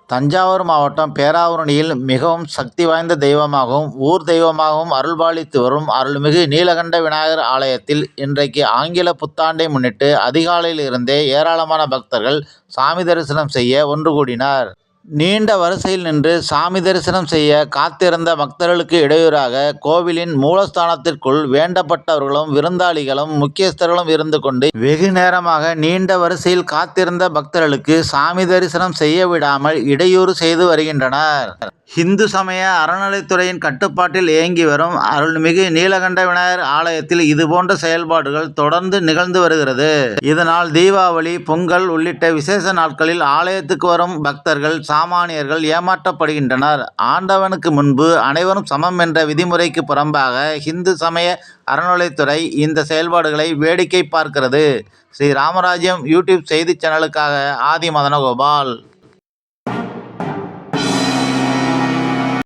தஞ்சாவூர் மாவட்டம் பேராவூரணியில் மிகவும் சக்தி வாய்ந்த தெய்வமாகவும் ஊர் தெய்வமாகவும் அருள்பாலித்து வரும் அருள்மிகு நீலகண்ட விநாயகர் ஆலயத்தில் இன்றைக்கு ஆங்கில புத்தாண்டை முன்னிட்டு அதிகாலையில் இருந்தே ஏராளமான பக்தர்கள் சாமி தரிசனம் செய்ய ஒன்று கூடினர். நீண்ட வரிசையில் நின்று சாமி தரிசனம் செய்ய காத்திருந்த பக்தர்களுக்கு இடையூறாக கோவிலின் மூலஸ்தானத்திற்குள் வேண்டப்பட்டவர்களும் விருந்தாளிகளும் முக்கியஸ்தர்களும் இருந்து கொண்டு வெகு நேரமாக நீண்ட வரிசையில் காத்திருந்த பக்தர்களுக்கு சாமி தரிசனம் செய்ய விடாமல் இடையூறு செய்து வருகின்றனர். இந்து சமய அறநிலைத்துறையின் கட்டுப்பாட்டில் இயங்கி வரும் அருள்மிகு நீலகண்ட விநாயகர் ஆலயத்தில் இதுபோன்ற செயல்பாடுகள் தொடர்ந்து நிகழ்ந்து வருகிறது. இதனால் தீபாவளி, பொங்கல் உள்ளிட்ட விசேஷ நாட்களில் ஆலயத்துக்கு வரும் பக்தர்கள், சாமானியர்கள் ஏமாற்றப்படுகின்றனர். ஆண்டவனுக்கு முன்பு அனைவரும் சமம் என்ற விதிமுறைக்கு புறம்பாக இந்து சமய அறநிலைத்துறை இந்த செயல்பாடுகளை வேடிக்கை பார்க்கிறது. ஸ்ரீ ராமராஜ்யம் யூடியூப் செய்தி சேனலுக்காக ஆதி மதனகோபால்.